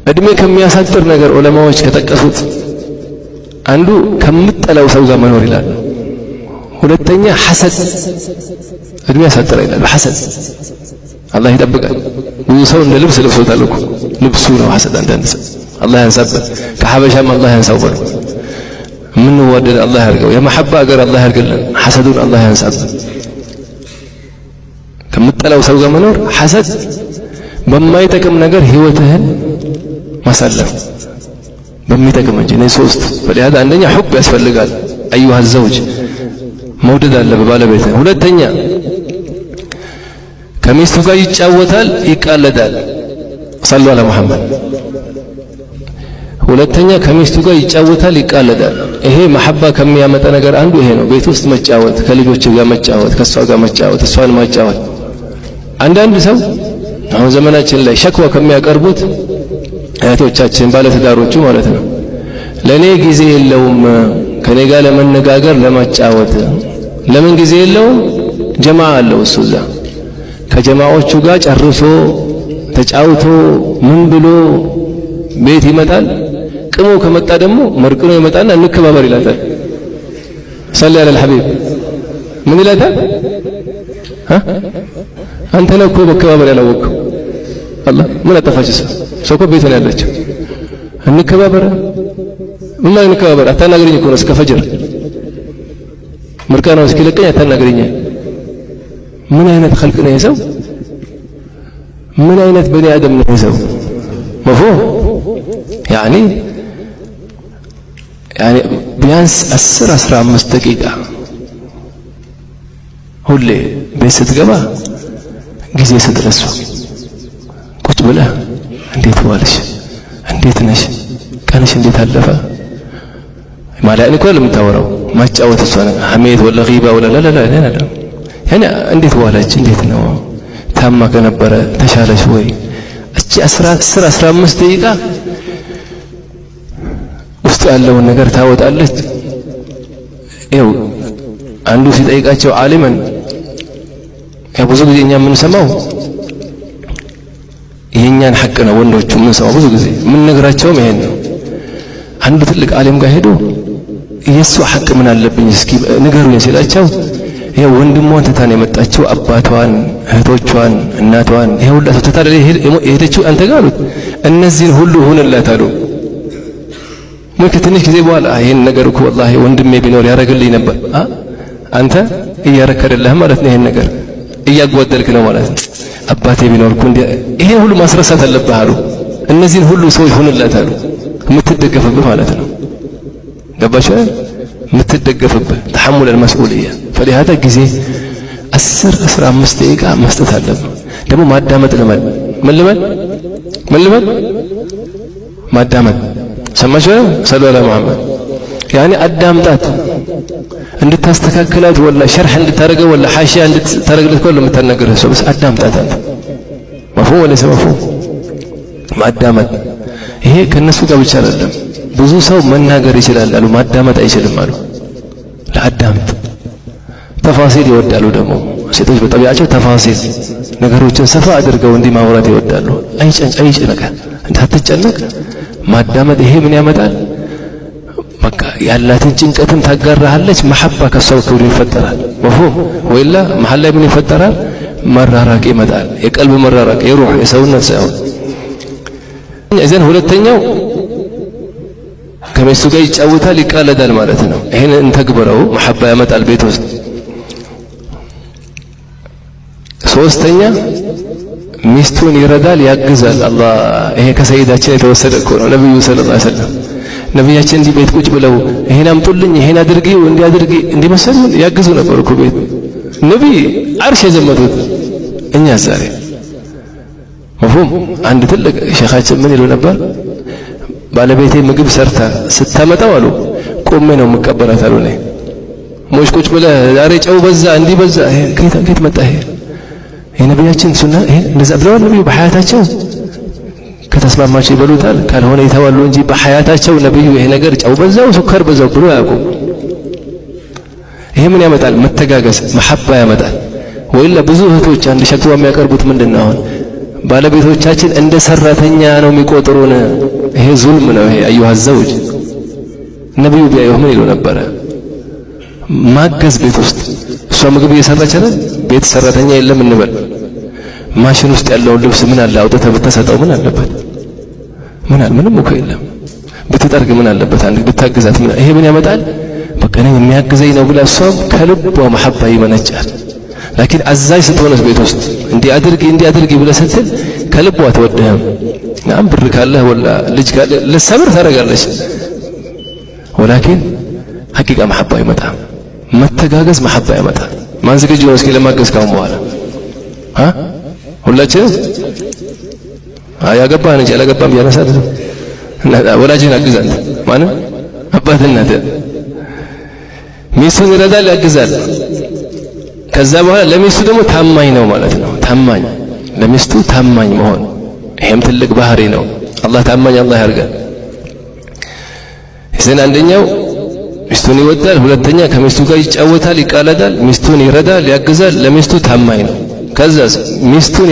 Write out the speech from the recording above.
እድሜ ከሚያሳጥር ነገር ዑለማዎች ከጠቀሱት አንዱ ከምጠላው ሰው ጋር መኖር ይላል። ሁለተኛ ሐሰድ እድሜ ያሳጥር ይላል። ሐሰድ አላህ ይጠብቃል። ብዙ ሰው እንደ ልብስ ለብሶታል እኮ ልብሱ ነው ሐሰድ። አንዳንድ ሰው አላህ ያንሳበት፣ ከሐበሻም አላህ ያንሳው። ምን ወደደ አላህ ያርገው፣ የመሐባ አገር አላህ ያርገልን። ሐሰዱን አላህ ያንሳበት። ከምጠላው ሰው ጋር መኖር ሐሰድ፣ በማይጠቅም ነገር ህይወትህን ማሳለፍ በሚጠቅም እንጂ ነው። ሶስት በሊያዳ አንደኛ ሁብ ያስፈልጋል። አዩሃ ዘውጅ መውደድ አለ በባለቤት። ሁለተኛ ከሚስቱ ጋር ይጫወታል፣ ይቃለዳል። ሰለላሁ ዐለ ሙሐመድ። ሁለተኛ ከሚስቱ ጋር ይጫወታል፣ ይቃለዳል። ይሄ መሐባ ከሚያመጣ ነገር አንዱ ይሄ ነው። ቤት ውስጥ መጫወት፣ ከልጆች ጋር መጫወት፣ ከሷ ጋር መጫወት፣ እሷን ማጫወት። አንዳንድ ሰው አሁን ዘመናችን ላይ ሸክዋ ከሚያቀርቡት እህቶቻችን ባለትዳሮቹ ማለት ነው፣ ለኔ ጊዜ የለውም ከኔ ጋር ለመነጋገር ለማጫወት። ለምን ጊዜ የለውም? ጀማዓ አለው እሱ እዛ ከጀማዓዎቹ ጋር ጨርሶ ተጫውቶ ምን ብሎ ቤት ይመጣል። ቅሞ ከመጣ ደግሞ መርቅኖ ይመጣና እንከባበር ይላታል። ሰለ ዐለል ሐቢብ ምን ይላታል? አንተ ነህ እኮ መከባበር ያላወቅኸው። አላህ ምን አጠፋች? ሰው እኮ ቤት ነው ያለችው። እንከባበር ምን እንከባበር? አታናግረኝ እኮ ነው እስከ ፈጅር ምርቃናው እስኪለቀኝ አታናግረኝ። ምን አይነት ኸልቅ ነው የሰው? ምን አይነት በኒ አደም ነው የሰው? መፍሁም ያኒ ቢያንስ 10-15 ደቂቃ ሁሌ ቤት ስትገባ ጊዜ ስትረሱ ቁጭ ብለህ እንዴት ዋልሽ፣ እንዴት ነሽ፣ ቀንሽ እንዴት አለፈ ማለት እኮ ለምታወራው ማጫወት እሷ ነው ሐሜት ወላ ጊባ ወላ ላ ያኔ እንዴት ዋለች፣ እንዴት ነው ታማ ከነበረ ተሻለሽ ወይ? እቺ 10-15 ደቂቃ ውስጥ ያለውን ነገር ታወጣለች። ይኸው አንዱ ሲጠይቃቸው ዓሊመን ብዙ ጊዜ እኛ የምንሰማው የኛን ሐቅ ነው። ወንዶቹ የምንሰማው ብዙ ጊዜ የምንነግራቸውም ይሄን ነው። አንዱ ትልቅ ዓሊም ጋር ሄዶ የሱ ሐቅ ምን አለብኝ እስኪ ንገሩኝ ሲላቸው ይሄ ወንድሟን ትታ ነው የመጣችው፣ አባቷን፣ እህቶቿን፣ እናቷን ይሄ ሁሉ ትታ ሄደችው አንተ ጋር አሉት። እነዚህን ሁሉ ሁንላት አሉ። ምን ከትንሽ ጊዜ በኋላ ይሄን ነገር እኮ ወላሂ ወንድሜ ቢኖር ያደርግልኝ ነበር። አንተ እያረከደልህ ማለት ነው፣ ይሄን ነገር እያጓደልክ ነው ማለት ነው። አባቴ ቢኖር እኮ ይሄ ሁሉ ማስረሳት አለብህ አሉ። እነዚህን ሁሉ ሰዎች ሁንላት አሉ። የምትደገፍብህ ማለት ነው። ገባችሁ? የምትደገፍብህ ተሐሙል አልመስኡልያ። ፈሊሃዳ ጊዜ 10-15 ደቂቃ መስጠት አለብህ። ደግሞ ማዳመጥ ልመድ። ምን ልመድ? ማዳመጥ። ሰማችሁ? ሰለላሁ ዐለይሂ ወሰለም ያኔ አዳምጣት እንድታስተካክላት ወላ ሸርሕ እንድታረገው ወላ ሐሺያ እንድታረግለት እኮ ለምታናገርህ ሰው በስ አዳምጣት አንተ። መፍሁም ወለሰ መፍሁም? ማዳመጥ ይሄ ከነሱ ጋር ብቻ አይደለም። ብዙ ሰው መናገር ይችላል አሉ፣ ማዳመጥ አይችልም አሉ። ለአዳምጥ ተፋሲል ይወዳሉ። ደግሞ ሴቶች በጠቢያቸው ተፋሲል ነገሮችን ሰፋ አድርገው እንዲህ ማውራት ይወዳሉ። አይጨነቅ እንዳትጨነቅ ማዳመጥ። ይሄ ምን ያመጣል? በቃ ያላትን ጭንቀትም ታጋራሃለች። መሐባ ከሷ ክብር ይፈጠራል። መፍሁም ወይላ መሐል ላይ ምን ይፈጠራል? መራራቅ ይመጣል። የቀልብ መራራቅ፣ የሩህ የሰውነት ሳይሆን። እዘን ሁለተኛው ከሚስቱ ጋር ይጫወታል፣ ይቃለዳል ማለት ነው። ይሄን እንተግብረው፣ መሐባ ያመጣል ቤት ውስጥ። ሶስተኛ ሚስቱን ይረዳል፣ ያግዛል። አላህ ይሄ ከሰይዳችን የተወሰደ እኮ ነው። ነብዩ ሰለላሁ ዐለይሂ ወሰለም ነብያችን እንዲህ ቤት ቁጭ ብለው ይሄን አምጡልኝ፣ ይሄን አድርጊው፣ እንዲያድርጊ እንዲመሰሉ ያግዙ ነበር እኮ ቤት። ነብይ አርሽ የዘመቱት እኛ ዛሬ መፍሁም። አንድ ትልቅ ሼኻችን ምን ይሉ ነበር? ባለቤቴ ምግብ ሰርታ ስታመጣው አሉ ቆሜ ነው የምቀበላት አሉ። እኔ ሞሽ ቁጭ ብለህ ዛሬ ጨው በዛ እንዲህ በዛ ከየት መጣ ይሄ? የነብያችን ሱና ይሄ እንደዛ ብለዋል ነብዩ በሐያታቸው። ከተስማማቸው ይበሉታል፣ ካልሆነ ይተዋሉ እንጂ በሐያታቸው ነብዩ ይሄ ነገር ጨው በዛው ሱከር በዛው ብሎ አያውቁም። ይሄ ምን ያመጣል? መተጋገዝ፣ መሐባ ያመጣል። ወይላ ብዙ እህቶች አንድ ሸክዋ የሚያቀርቡት ምንድነው? አሁን ባለቤቶቻችን እንደ ሰራተኛ ነው የሚቆጥሩን። ይሄ ዙልም ነው። ይሄ አዩሃ ዘውጅ ነብዩ ቢያዩህ ምን ይሉ ነበረ? ማገዝ ቤት ውስጥ እሷ ምግብ እየሰራች አይደል? ቤት ሰራተኛ የለም እንበል። ማሽን ውስጥ ያለውን ልብስ ምን አለ አውጥተህ ብትሰጠው ምን አለበት? ምንም እኮ የለም። ብትጠርግ ምን አለበት? አንድ ብታግዛት ምን ይሄ ምን ያመጣል? በቃ እኔ የሚያግዘኝ ነው ብላ እሷም ከልቧ መሐባ ይመነጫል። ላኪን አዛዥ ስትሆንስ ቤት ውስጥ እንዲህ አድርጊ ብለህ ስትል ከልቧ አትወድህም። ናም ብር ካለህ ወላ ልጅ ካለ ለሰብር ታደርጋለች። ወላኪን ሐቂቃ መሐባ ይመጣል። መተጋገዝ መሐባ ይመጣል። ማን ዝግጁ ነው እስኪ ለማገዝ ካሁን በኋላ? ሁላችንም ያገባህ እንጂ ያላገባህም ያነሳት ወላጅህን አግዝ። አንተ ማንም አባትህ እናትህ ሚስቱን ይረዳል ያግዛል። ከዛ በኋላ ለሚስቱ ደግሞ ታማኝ ነው ማለት ነው። ታማኝ ለሚስቱ ታማኝ መሆን ይሄም ትልቅ ባህሪ ነው። አላህ ታማኝ አላህ ያርጋል። ይዘን አንደኛው ሚስቱን ይወዳል፣ ሁለተኛ ከሚስቱ ጋር ይጫወታል፣ ይቃለዳል፣ ሚስቱን ይረዳል፣ ያግዛል፣ ለሚስቱ ታማኝ ነው። ከዛስ ሚስቱን